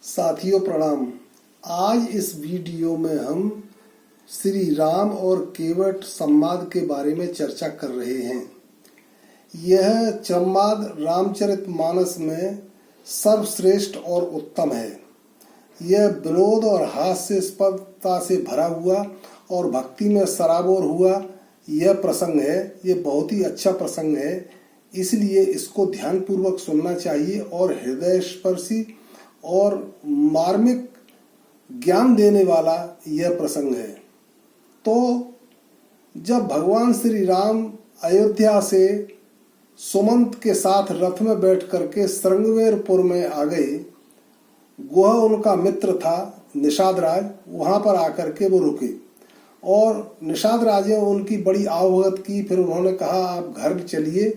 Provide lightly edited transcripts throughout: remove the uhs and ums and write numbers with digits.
साथियों प्रणाम। आज इस वीडियो में हम श्री राम और केवट संवाद के बारे में चर्चा कर रहे हैं। यह संवाद रामचरितमानस में सर्वश्रेष्ठ और उत्तम है। यह विनोद और हास्यास्पदता से भरा हुआ और भक्ति में सराबोर हुआ यह प्रसंग है। यह बहुत ही अच्छा प्रसंग है, इसलिए इसको ध्यानपूर्वक सुनना चाहिए और हृदयस्पर्शी और मार्मिक ज्ञान देने वाला यह प्रसंग है। तो जब भगवान श्री राम अयोध्या से सुमंत के साथ रथ में बैठ करके श्रृंगवेरपुर में आ गए, वह उनका मित्र था निषाद राज। वहां पर आकर के वो रुके और निषाद राज ने उनकी बड़ी आवभगत की। फिर उन्होंने कहा आप घर चलिए।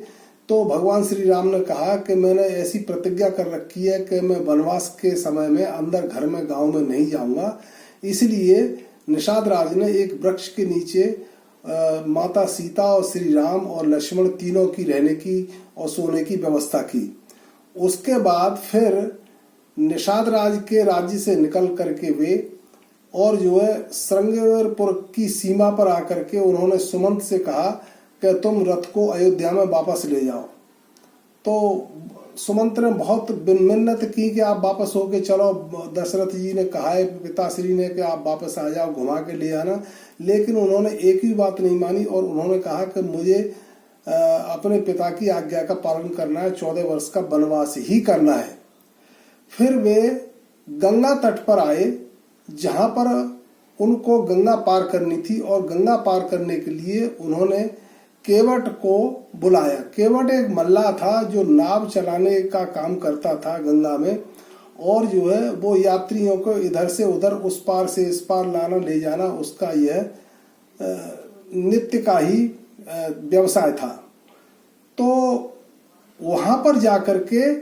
तो भगवान श्री राम ने कहा कि मैंने ऐसी प्रतिज्ञा कर रखी है कि मैं वनवास के समय में अंदर घर में गांव में नहीं जाऊंगा। इसलिए निषाद राज ने एक वृक्ष के नीचे माता सीता और श्री राम और लक्ष्मण तीनों की रहने की और सोने की व्यवस्था की। उसके बाद फिर निषाद राज के राज्य से निकल करके वे और जो है श्रृंगवेरपुर की सीमा पर आकर के उन्होंने सुमंत से कहा कि तुम रथ को अयोध्या में वापस ले जाओ। तो सुमंत ने बहुत मिन्नत की कि आप वापस होके चलो। दशरथ जी ने कहा है पिताश्री ने कि आप वापस आ जाओ, घुमा के ले आना। लेकिन उन्होंने एक ही बात नहीं मानी और उन्होंने कहा कि मुझे अपने पिता की आज्ञा का पालन करना है, 14 वर्ष का वनवास ही करना है। फिर वे गंगा तट पर आए जहां पर उनको गंगा पार करनी थी और गंगा पार करने के लिए उन्होंने केवट को बुलाया। केवट एक मल्लाह था जो नाव चलाने का काम करता था गंगा में, और जो है वो यात्रियों को इधर से उधर उस पार से इस पार लाना ले जाना उसका यह नित्य का ही व्यवसाय था। तो वहां पर जाकर के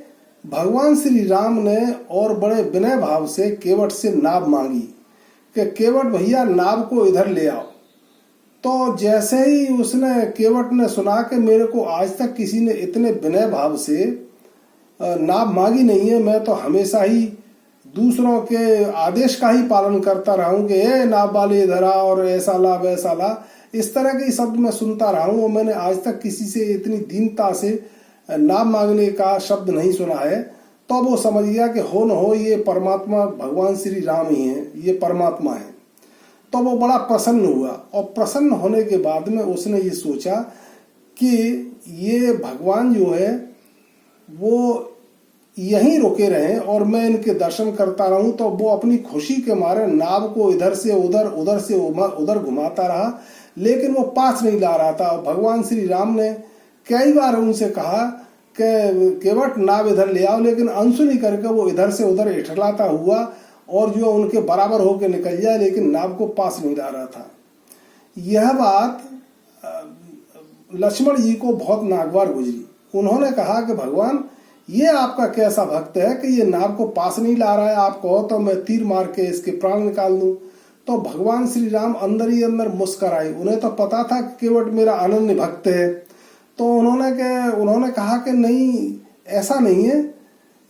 भगवान श्री राम ने और बड़े विनय भाव से केवट से नाव मांगी कि केवट भैया नाव को इधर ले आओ। तो जैसे ही उसने केवट ने सुना कि मेरे को आज तक किसी ने इतने विनय भाव से नाव मांगी नहीं है, मैं तो हमेशा ही दूसरों के आदेश का ही पालन करता रहा हूं कि ए नाव वाले इधर आ और ऐसा ला वैसा ला, इस तरह के शब्द मैं सुनता रहा हूं और मैंने आज तक किसी से इतनी दीनता से नाम मांगने का शब्द नहीं सुना है। तो वो समझ गया कि हो न हो ये परमात्मा भगवान श्री राम ही है, ये परमात्मा है। तो वो बड़ा प्रसन्न हुआ और प्रसन्न होने के बाद में उसने ये सोचा कि ये भगवान जो है वो यहीं रुके रहें और मैं इनके दर्शन करता रहूं। तो वो अपनी खुशी के मारे नाव को इधर से उधर उधर से उधर घुमाता रहा, लेकिन वो पास नहीं ला रहा था। भगवान श्री राम ने कई बार उनसे कहा कि केवट नाव इधर ले आओ, लेकिन अनसुनी करके वो इधर से उधर इठलाता हुआ और जो उनके बराबर होकर निकल जाए, लेकिन नाव को पास नहीं ला रहा था। यह बात लक्ष्मण जी को बहुत नागवार गुजरी। उन्होंने कहा कि भगवान ये आपका कैसा भक्त है कि ये नाव को पास नहीं ला रहा है, आप कहो तो मैं तीर मार के इसके प्राण निकाल दूं। तो भगवान श्री राम अंदर ही अंदर मुस्कुराए। उन्हें तो पता था कि केवट मेरा अनन्य भक्त है। तो उन्होंने कहा कि नहीं ऐसा नहीं है।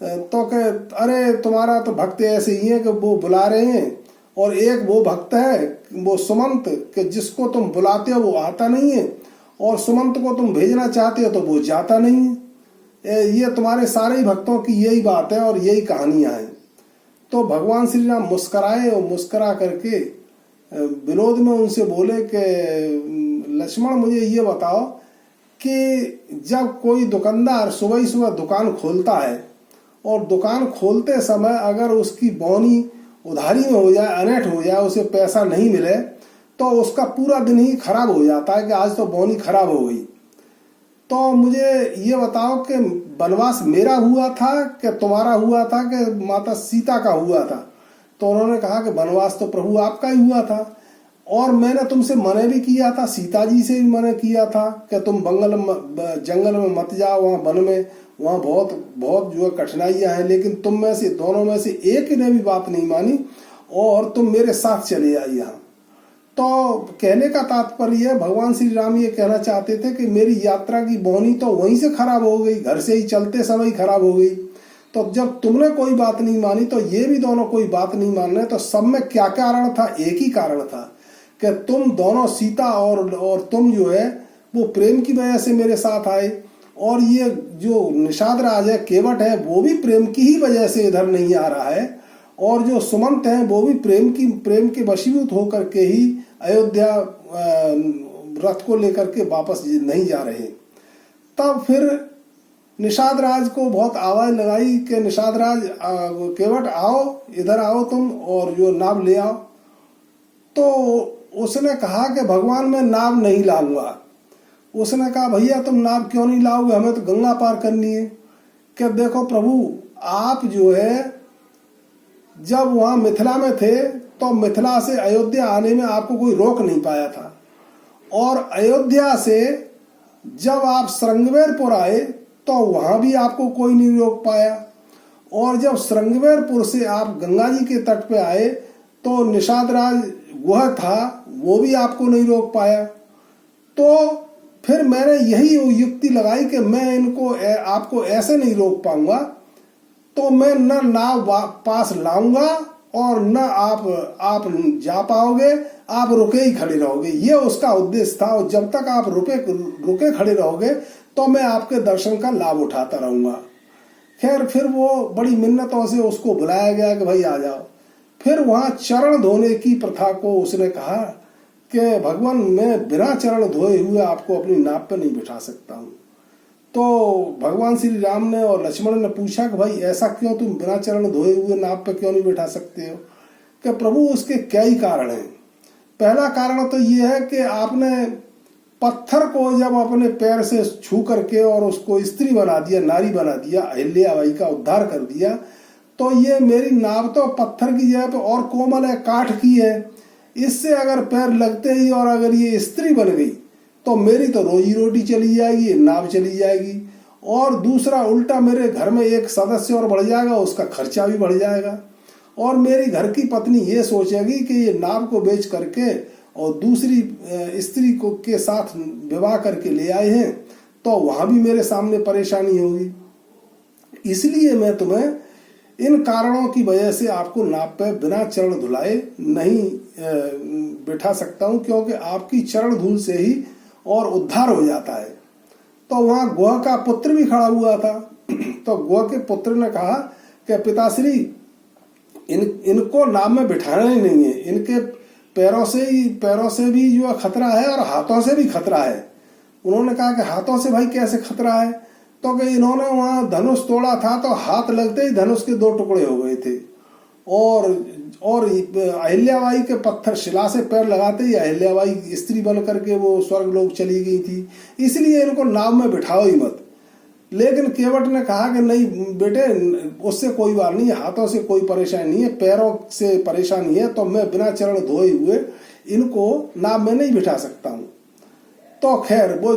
तो कि अरे तुम्हारा तो भक्त ऐसे ही है कि वो बुला रहे हैं, और एक वो भक्त है वो सुमंत कि जिसको तुम बुलाते हो वो आता नहीं है, और सुमंत को तुम भेजना चाहते हो तो वो जाता नहीं है। ये तुम्हारे सारे ही भक्तों की यही बात है और यही कहानियां हैं। तो भगवान श्री राम मुस्कुराए और मुस्कुरा करके विनोद में उनसे बोले कि लक्ष्मण मुझे ये बताओ कि जब कोई दुकानदार सुबह ही सुबह दुकान खोलता है और दुकान खोलते समय अगर उसकी बौनी उधारी में हो जाए, अनैठ हो जाए, उसे पैसा नहीं मिले, तो उसका पूरा दिन ही खराब हो जाता है कि आज तो बौनी खराब हो गई। तो मुझे ये बताओ कि वनवास मेरा हुआ था कि तुम्हारा हुआ था कि माता सीता का हुआ था? तो उन्होंने कहा कि वनवास तो प्रभु आपका ही हुआ था, और मैंने तुमसे मना भी किया था, सीता जी से भी मना किया था कि तुम जंगल में मत जाओ, वहाँ वन में वहाँ बहुत बहुत जो कठिनाइयां हैं, लेकिन तुम में से दोनों में से एक ने भी बात नहीं मानी और तुम मेरे साथ चले आई यहाँ। तो कहने का तात्पर्य भगवान श्री राम ये कहना चाहते थे कि मेरी यात्रा की बोनी तो वहीं से खराब हो गई, घर से ही चलते समय ही खराब हो गई। तो जब तुमने कोई बात नहीं मानी तो ये भी दोनों कोई बात नहीं मान रहे, तो सब में क्या कारण था? एक ही कारण था कि तुम दोनों, सीता और तुम जो है वो प्रेम की वजह से मेरे साथ आए, और ये जो निषाद राज है, केवट है, वो भी प्रेम की ही वजह से इधर नहीं आ रहा है, और जो सुमंत है वो भी प्रेम के वशीभूत होकर के ही अयोध्या रथ को लेकर के वापस नहीं जा रहे। तब फिर निषाद राज को बहुत आवाज लगाई कि निषाद राज, केवट आओ, इधर आओ तुम, और जो नाव ले आओ। तो उसने कहा कि भगवान मैं नाव नहीं लाऊंगा। उसने कहा भैया तुम नाव क्यों नहीं लाओगे, हमें तो गंगा पार करनी है। कि देखो प्रभु, आप जो है जब वहां मिथिला में थे तो मिथिला से अयोध्या आने में आपको कोई रोक नहीं पाया था, और अयोध्या से जब आप श्रृंगवेरपुर आए तो वहां भी आपको कोई नहीं रोक पाया, और जब श्रृंगवेरपुर से आप गंगा जी के तट पे आए तो निषाद राज वह था, वो भी आपको नहीं रोक पाया। तो फिर मैंने यही युक्ति लगाई कि मैं इनको आपको ऐसे नहीं रोक पाऊंगा, तो मैं न नाव पास लाऊंगा और न आप जा पाओगे, आप रुके ही खड़े रहोगे। ये उसका उद्देश्य था, और जब तक आप रुके खड़े रहोगे तो मैं आपके दर्शन का लाभ उठाता रहूंगा। खैर फिर वो बड़ी मिन्नतों से उसको बुलाया गया कि भाई आ जाओ। फिर वहां चरण धोने की प्रथा को उसने कहा कि भगवान मैं बिना चरण धोए हुए आपको अपनी नाव पर नहीं बिठा सकता हूँ। तो भगवान श्री राम ने और लक्ष्मण ने पूछा कि भाई ऐसा क्यों, तुम बिना चरण धोए हुए नाव पे क्यों नहीं बैठा सकते हो? कि प्रभु उसके कई कारण हैं। पहला कारण तो ये है कि आपने पत्थर को जब अपने पैर से छू करके और उसको स्त्री बना दिया, नारी बना दिया, अहिल्याबाई का उद्धार कर दिया, तो ये मेरी नाव तो पत्थर की जगह पे और कोमल है, काठ की है। इससे अगर पैर लगते ही और अगर ये स्त्री बन गई तो मेरी तो रोजी रोटी चली जाएगी, नाव चली जाएगी, और दूसरा उल्टा मेरे घर में एक सदस्य और बढ़ जाएगा, उसका खर्चा भी बढ़ जाएगा, और मेरी घर की पत्नी ये सोचेगी कि ये नाव को बेच करके और दूसरी स्त्री को के साथ विवाह करके ले आए हैं, तो वहां भी मेरे सामने परेशानी होगी। इसलिए मैं तुम्हें इन कारणों की वजह से आपको नाव पे बिना चरण धुलाए नहीं बिठा सकता हूं, क्योंकि आपकी चरण धूल से ही और उद्धार हो जाता है। तो वहां गोह का पुत्र भी खड़ा हुआ था। तो गोह के पुत्र ने कहा कि पिताश्री, इनको नाव में बिठाना ही नहीं है, इनके पैरों से भी जो खतरा है और हाथों से भी खतरा है। उन्होंने कहा कि हाथों से भाई कैसे खतरा है? तो कि इन्होंने वहां धनुष तोड़ा था तो हाथ लगते ही धनुष के 2 टुकड़े हो गए थे, और अहिल्याबाई के पत्थर शिला से पैर लगाते ही अहिल्याबाई स्त्री बन करके वो स्वर्ग लोक चली गई थी, इसलिए इनको नाव में बिठाओ ही मत। लेकिन केवट ने कहा कि नहीं बेटे, उससे कोई बात नहीं, हाथों से कोई परेशानी नहीं है, पैरों से परेशानी है, तो मैं बिना चरण धोए हुए इनको नाव में नहीं बिठा सकता हूँ। तो खैर वो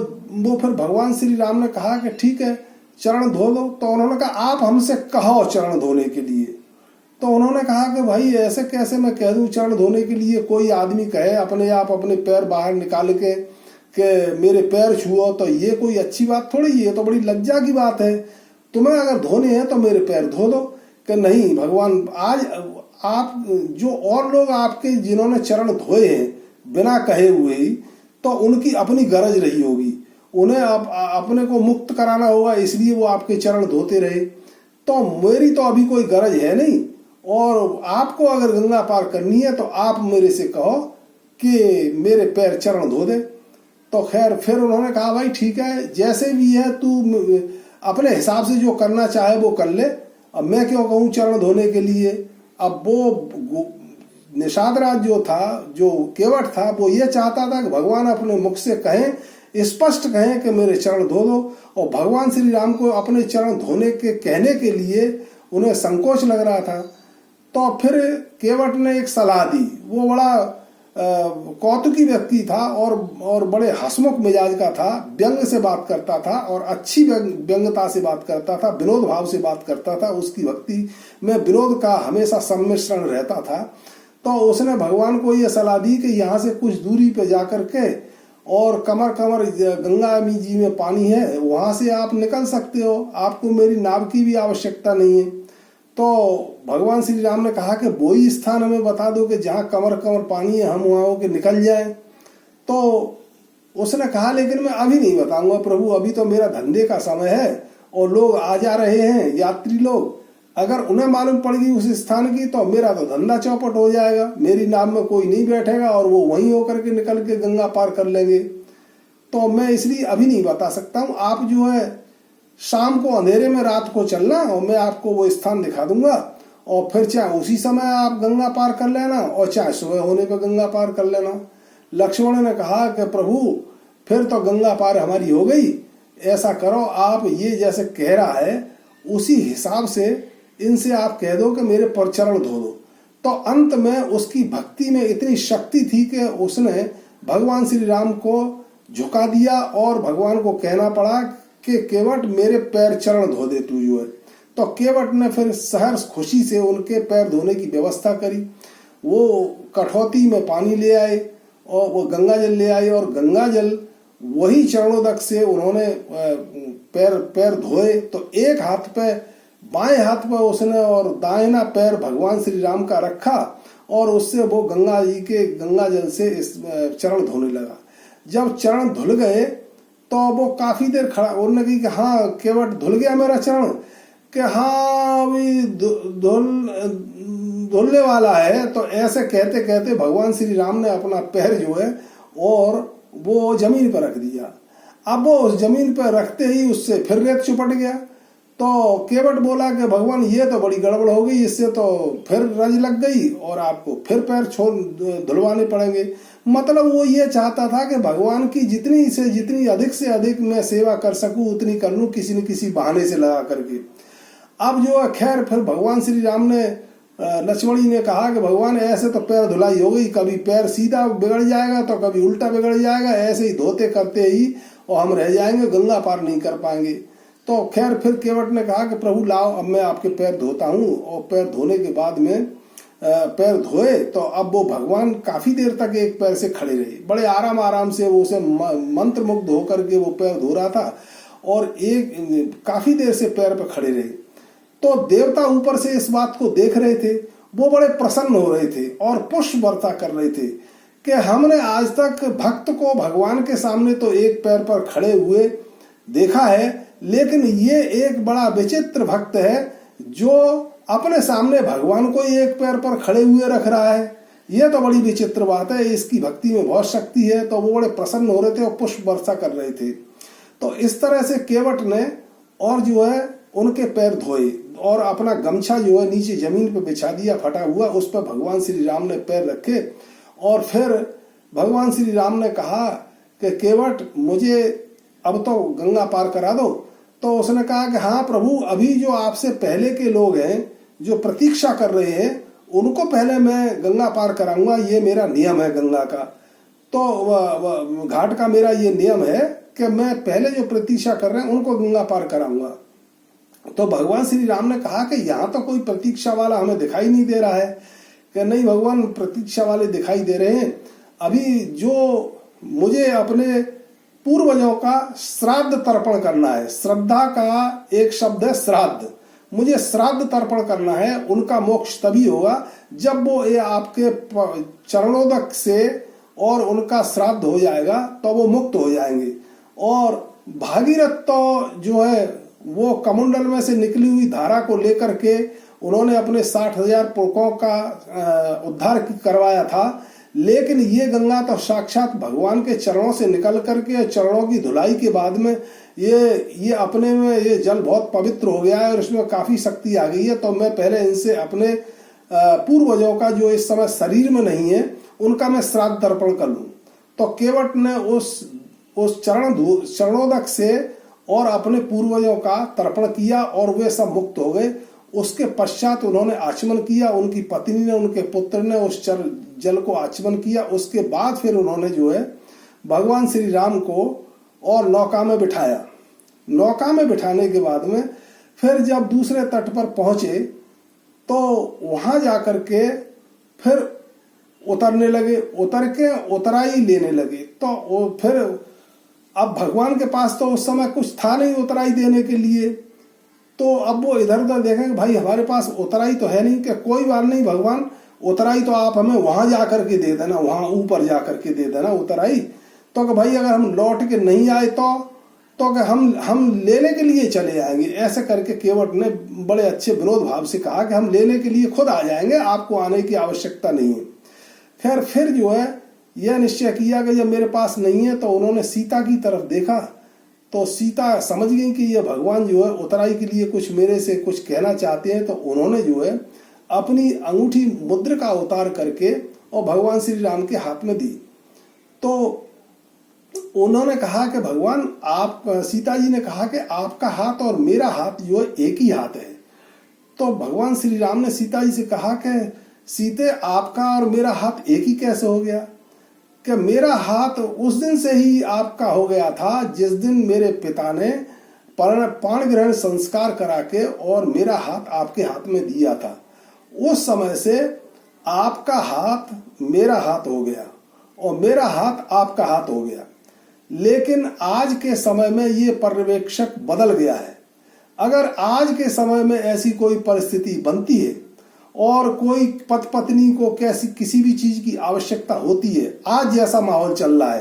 फिर भगवान श्री राम ने कहा कि ठीक है चरण धो लो। तो उन्होंने कहा आप हमसे कहो चरण धोने के लिए। तो उन्होंने कहा कि भाई ऐसे कैसे मैं कह दूं चरण धोने के लिए? कोई आदमी कहे अपने आप अपने पैर बाहर निकाल के मेरे पैर छुओ, तो ये कोई अच्छी बात थोड़ी, ये तो बड़ी लज्जा की बात है। तुम्हें अगर धोने हैं तो मेरे पैर धो दो। कि नहीं भगवान, आज आप जो और लोग आपके जिन्होंने चरण धोए हैं बिना कहे हुए ही, तो उनकी अपनी गरज रही होगी, उन्हें अपने को मुक्त कराना होगा, इसलिए वो आपके चरण धोते रहे। तो मेरी तो अभी कोई गरज है नहीं, और आपको अगर गंगा पार करनी है तो आप मेरे से कहो कि मेरे पैर चरण धो दे। तो खैर फिर उन्होंने कहा भाई ठीक है, जैसे भी है तू अपने हिसाब से जो करना चाहे वो कर ले, अब मैं क्यों कहूँ चरण धोने के लिए। अब वो निषाद राज जो था, जो केवट था, वो ये चाहता था कि भगवान अपने मुख से कहें, स्पष्ट कहें कि मेरे चरण धो दो, और भगवान श्री राम को अपने चरण धोने के कहने के लिए उन्हें संकोच लग रहा था। तो फिर केवट ने एक सलाह दी। वो बड़ा कौतुकी व्यक्ति था और बड़े हंसमुख मिजाज का था, व्यंग से बात करता था और अच्छी व्यंगता से बात करता था, विनोद भाव से बात करता था। उसकी भक्ति में विनोद का हमेशा सम्मिश्रण रहता था। तो उसने भगवान को यह सलाह दी कि यहाँ से कुछ दूरी पे जाकर के और कमर कमर गंगा जी में पानी है, वहां से आप निकल सकते हो, आपको मेरी नाव की भी आवश्यकता नहीं है। तो भगवान श्री राम ने कहा कि वो ही स्थान हमें बता दो कि जहाँ कमर कमर पानी है, हम वहां होके निकल जाए। तो उसने कहा लेकिन मैं अभी नहीं बताऊंगा प्रभु, अभी तो मेरा धंधे का समय है और लोग आ जा रहे हैं, यात्री लोग, अगर उन्हें मालूम पड़ गई उस स्थान की तो मेरा तो धंधा चौपट हो जाएगा, मेरी नाव में कोई नहीं बैठेगा और वो वहीं होकर के निकल के गंगा पार कर लेंगे। तो मैं इसलिए अभी नहीं बता सकता हूँ, आप जो है शाम को अंधेरे में रात को चलना और मैं आपको वो स्थान दिखा दूंगा, और फिर चाहे उसी समय आप गंगा पार कर लेना और चाहे सुबह होने पर गंगा पार कर लेना। लक्ष्मण ने कहा कि प्रभु फिर तो गंगा पार हमारी हो गई, ऐसा करो आप ये जैसे कह रहा है उसी हिसाब से इनसे आप कह दो कि मेरे पर चरण धो दो। तो अंत में उसकी भक्ति में इतनी शक्ति थी कि उसने भगवान श्री राम को झुका दिया और भगवान को कहना पड़ा कि केवट मेरे पैर चरण धो दे तू जो है। तो केवट ने फिर सहर्ष खुशी से उनके पैर धोने की व्यवस्था करी। वो कठौती में पानी ले आए और वो गंगा जल ले आए और गंगा जल वही चरणोदक से उन्होंने पैर धोए। तो एक हाथ पे, बाएं हाथ पे उसने और दाहिना पैर भगवान श्री राम का रखा और उससे वो गंगा जी के गंगा जल से इस चरण धोने लगा। जब चरण धुल गए तो वो काफी देर खड़ा, उन्होंने कही कि हाँ केवट धुल गया मेरा चरण, कि हाँ अभी धुलने वाला है। तो ऐसे कहते कहते भगवान श्री राम ने अपना पैर जो है और वो जमीन पर रख दिया। अब वो उस जमीन पर रखते ही उससे फिर रेत चिपट गया। तो केवट बोला कि भगवान ये तो बड़ी गड़बड़ हो गई, इससे तो फिर रज लग गई और आपको फिर पैर छोड़ धुलवाने पड़ेंगे। मतलब वो ये चाहता था कि भगवान की जितनी से जितनी अधिक से अधिक मैं सेवा कर सकूं उतनी कर लूं, किसी न किसी बहाने से लगा करके। अब जो है खैर फिर भगवान श्री राम ने लक्ष्मण जी ने कहा कि भगवान ऐसे तो पैर धुलाई हो गई, कभी पैर सीधा बिगड़ जाएगा तो कभी उल्टा बिगड़ जाएगा, ऐसे ही धोते करते ही और हम रह जाएंगे, गंगा पार नहीं कर पाएंगे। तो खैर फिर केवट ने कहा कि प्रभु लाओ अब मैं आपके पैर धोता हूँ। और पैर धोने के बाद में पैर धोए तो अब वो भगवान काफी देर तक एक पैर से खड़े रहे, बड़े आराम आराम से वो उसे मंत्र मुग्ध होकर के वो पैर धो रहा था और एक काफी देर से पैर पे खड़े रहे। तो देवता ऊपर से इस बात को देख रहे थे, वो बड़े प्रसन्न हो रहे थे और पुष्प वर्षा कर रहे थे कि हमने आज तक भक्त को भगवान के सामने तो एक पैर पर खड़े हुए देखा है, लेकिन ये एक बड़ा विचित्र भक्त है जो अपने सामने भगवान को एक पैर पर खड़े हुए रख रहा है। ये तो बड़ी विचित्र बात है, इसकी भक्ति में बहुत शक्ति है। तो वो बड़े प्रसन्न हो रहे थे और पुष्प वर्षा कर रहे थे। तो इस तरह से केवट ने और जो है उनके पैर धोए और अपना गमछा जो है नीचे जमीन पर बिछा दिया फटा हुआ, उस पर भगवान श्री राम ने पैर रखे और फिर भगवान श्री राम ने कहा कि केवट मुझे अब तो गंगा पार करा दो। तो उसने कहा कि हाँ प्रभु, अभी जो आपसे पहले के लोग हैं जो प्रतीक्षा कर रहे हैं उनको पहले मैं गंगा पार कराऊंगा, ये मेरा नियम है गंगा का। तो घाट का मेरा ये नियम है कि मैं पहले जो प्रतीक्षा कर रहे हैं उनको गंगा पार कराऊंगा। तो भगवान श्री राम ने कहा कि यहाँ तो कोई प्रतीक्षा वाला हमें दिखाई नहीं दे रहा है। कि नहीं भगवान, प्रतीक्षा वाले दिखाई दे रहे हैं। अभी जो मुझे अपने पूर्वजों का श्राद्ध तर्पण करना है, श्रद्धा का एक शब्द है श्राद्ध, मुझे श्राद्ध तर्पण करना है। उनका मोक्ष तभी होगा जब वो ये आपके चरणोदक से और उनका श्राद्ध हो जाएगा तो वो मुक्त हो जाएंगे। और भागीरथ तो जो है वो कमंडल में से निकली हुई धारा को लेकर के उन्होंने अपने 60,000 पुरखों का उद्धार करवाया था, लेकिन ये गंगा तो साक्षात भगवान के चरणों से निकल करके चरणों की धुलाई के बाद में ये अपने में ये जल बहुत पवित्र हो गया है और इसमें काफी शक्ति आ गई है। तो मैं पहले इनसे अपने पूर्वजों का जो इस समय शरीर में नहीं है उनका मैं श्राद्ध तर्पण कर लूं। तो केवट ने उस चरणोदक से और अपने पूर्वजों का तर्पण किया और वे सब मुक्त हो गए। उसके पश्चात उन्होंने आचमन किया, उनकी पत्नी ने, उनके पुत्र ने उस जल को आचमन किया। उसके बाद फिर उन्होंने जो है भगवान श्री राम को और नौका में बिठाया। नौका में बिठाने के बाद में फिर जब दूसरे तट पर पहुंचे तो वहां जाकर के फिर उतरने लगे, उतर के उतराई लेने लगे। तो वो फिर अब भगवान के पास तो उस समय कुछ था नहीं उतराई देने के लिए, तो अब वो इधर उधर देखें कि भाई हमारे पास उतराई तो है नहीं। कि कोई बात नहीं भगवान, उतराई तो आप हमें वहां जा करके दे देना, वहां ऊपर जा करके दे देना उतराई। तो कि भाई अगर हम लौट के नहीं आए तो कि हम लेने के लिए चले आएंगे। ऐसे करके केवट ने बड़े अच्छे विरोध भाव से कहा कि हम लेने के लिए खुद आ जाएंगे, आपको आने की आवश्यकता नहीं है। खैर फिर जो है यह निश्चय किया कि जब मेरे पास नहीं है, तो उन्होंने सीता की तरफ देखा, तो सीता समझ गई कि यह भगवान जो है उतराई के लिए कुछ मेरे से कुछ कहना चाहते हैं। तो उन्होंने जो है अपनी अंगूठी मुद्रिका उतार करके और भगवान श्री राम के हाथ में दी। तो उन्होंने कहा कि भगवान आप, सीता जी ने कहा कि आपका हाथ और मेरा हाथ जो है एक ही हाथ है। तो भगवान श्री राम ने सीता जी से कहा कि सीते आपका और मेरा हाथ एक ही कैसे हो गया? कि मेरा हाथ उस दिन से ही आपका हो गया था जिस दिन मेरे पिता ने पाण ग्रहण संस्कार करा के और मेरा हाथ आपके हाथ में दिया था। उस समय से आपका हाथ मेरा हाथ हो गया और मेरा हाथ आपका हाथ हो गया। लेकिन आज के समय में ये पर्यवेक्षक बदल गया है। अगर आज के समय में ऐसी कोई परिस्थिति बनती है और कोई पति पत्नी को कैसी किसी भी चीज की आवश्यकता होती है, आज जैसा माहौल चल रहा है,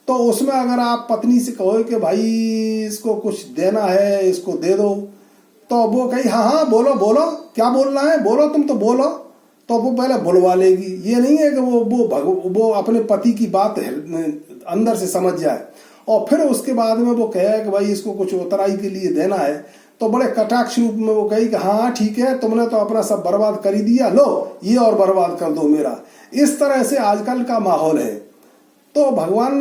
तो उसमें अगर आप पत्नी से कहो कि भाई इसको कुछ देना है, इसको दे दो, तो वो कही हाँ हाँ बोलो बोलो, क्या बोलना है बोलो, तुम तो बोलो, तो वो पहले बुलवा लेगी। ये नहीं है कि वो अपने पति की बात अंदर से समझ जाए और फिर उसके बाद में वो कहे कि भाई इसको कुछ उतराई के लिए देना है, तो बड़े कटाक्ष रूप में वो कही कि हाँ ठीक है, तुमने तो अपना सब बर्बाद कर ही दिया, लो ये और बर्बाद कर दो मेरा। इस तरह से आजकल का माहौल है। तो भगवान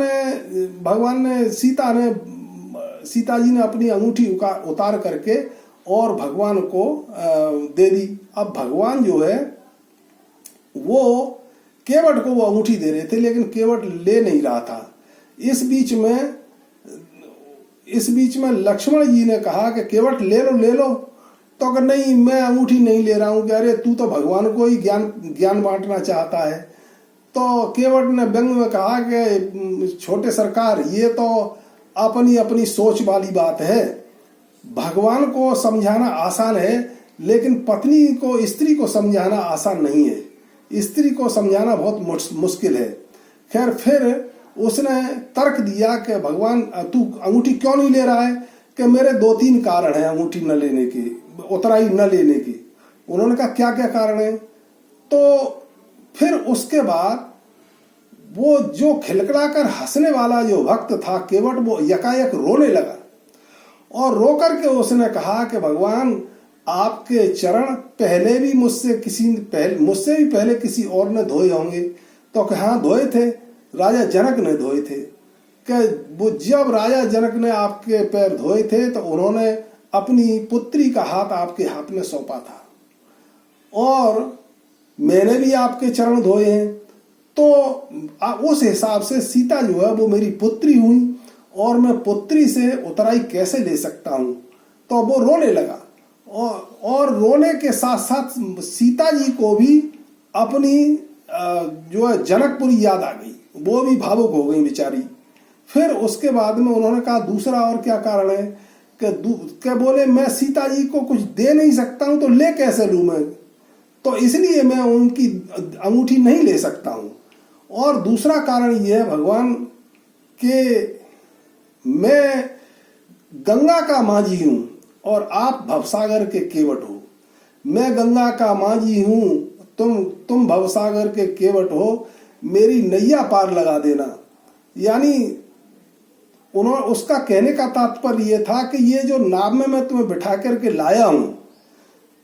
ने सीता जी ने अपनी अंगूठी उतार करके और भगवान को दे दी। अब भगवान जो है वो केवट को वो अंगूठी दे रहे थे, लेकिन केवट ले नहीं रहा था। इस बीच में लक्ष्मण जी ने कहा कि केवट ले लो, तो अगर नहीं मैं अंगूठी नहीं ले रहा हूं। कि अरे तू तो भगवान को ही ज्ञान बांटना चाहता है। तो केवट ने व्यंग में कहा कि छोटे सरकार, ये तो अपनी अपनी सोच वाली बात है। भगवान को समझाना आसान है, लेकिन पत्नी को, स्त्री को समझाना आसान नहीं है। स्त्री को समझाना बहुत मुश्किल है। खैर फिर उसने तर्क दिया कि भगवान तू अंगूठी क्यों नहीं ले रहा है? कि मेरे 2-3 कारण हैं अंगूठी न लेने के, उतराई न लेने के। उन्होंने कहा क्या क्या कारण है? तो फिर उसके बाद वो जो खिलखिलाकर हंसने वाला जो भक्त था केवट, वो यकायक रोने लगा और रो करके उसने कहा कि भगवान आपके चरण पहले भी मुझसे भी पहले किसी और ने धोए होंगे। तो हाँ धोए थे, राजा जनक ने धोए थे। कि वो जब राजा जनक ने आपके पैर धोए थे तो उन्होंने अपनी पुत्री का हाथ आपके हाथ में सौंपा था और मैंने भी आपके चरण धोए हैं। तो उस हिसाब से सीता जो है वो मेरी पुत्री हुई और मैं पुत्री से उतराई कैसे ले सकता हूं? तो वो रोने लगा और रोने के साथ साथ सीता जी को भी अपनी जो है जनकपुरी याद आ गई। वो भी भावुक हो गई बेचारी। फिर उसके बाद में उन्होंने कहा दूसरा और क्या कारण है? कि बोले मैं सीता जी को कुछ दे नहीं सकता हूं, तो ले कैसे लूं मैं? तो इसलिए मैं उनकी अंगूठी नहीं ले सकता हूं। और दूसरा कारण यह है भगवान कि मैं गंगा का माझी हूं और आप भवसागर के केवट हो। मैं गंगा का माझी हूं, तुम भवसागर के केवट हो, मेरी नैया पार लगा देना। यानी उसका कहने का तात्पर्य यह था कि ये जो नाव में मैं तुम्हें बिठा करके लाया हूं,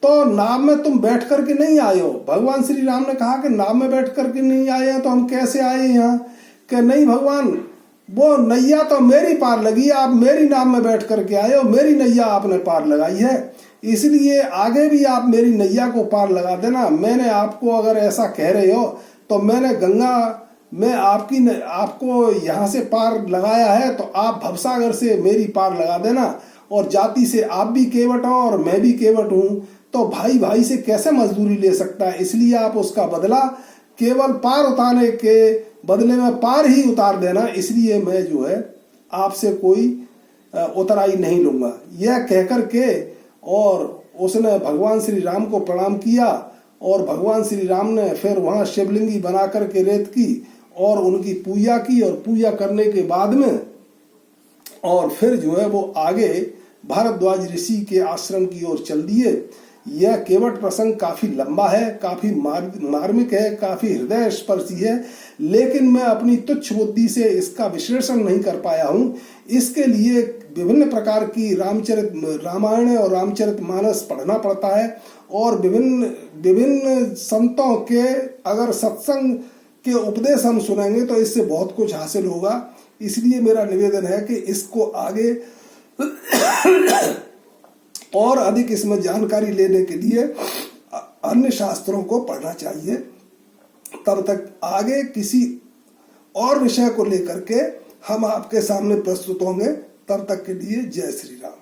तो नाव में तुम बैठ करके नहीं आए हो। भगवान श्री राम ने कहा कि नाव में बैठ करके नहीं आए हैं, तो हम कैसे आए यहाँ? कि नहीं भगवान, वो नैया तो मेरी पार लगी, आप मेरी नाव में बैठ करके आए हो, मेरी नैया आपने पार लगाई है, इसलिए आगे भी आप मेरी नैया को पार लगा देना। मैंने आपको, अगर ऐसा कह रहे हो, तो मैंने गंगा में आपको यहाँ से पार लगाया है, तो आप भवसागर से मेरी पार लगा देना। और जाति से आप भी केवट हो और मैं भी केवट हूँ, तो भाई भाई से कैसे मजदूरी ले सकता है? इसलिए आप उसका बदला केवल पार उतारने के बदले में पार ही उतार देना, इसलिए मैं जो है आपसे कोई उतराई नहीं लूंगा। यह कहकर के और उसने भगवान श्री राम को प्रणाम किया और भगवान श्री राम ने फिर वहां शिवलिंगी बना करके रेत की और उनकी पूजा की, और पूजा करने के बाद में और फिर जो है वो आगे भारद्वाज ऋषि के आश्रम की ओर चल दिए। यह केवट प्रसंग काफी लंबा है, काफी मार्मिक है, काफी हृदय स्पर्शी है, लेकिन मैं अपनी तुच्छ बुद्धि से इसका विश्लेषण नहीं कर पाया हूं। इसके लिए विभिन्न प्रकार की रामायण और रामचरितमानस पढ़ना पड़ता है, और विभिन्न संतों के अगर सत्संग के उपदेश हम सुनेंगे तो इससे बहुत कुछ हासिल होगा। इसलिए मेरा निवेदन है कि इसको आगे और अधिक इसमें जानकारी लेने के लिए अन्य शास्त्रों को पढ़ना चाहिए। तब तक आगे किसी और विषय को लेकर के हम आपके सामने प्रस्तुत होंगे। तब तक के लिए जय श्री राम।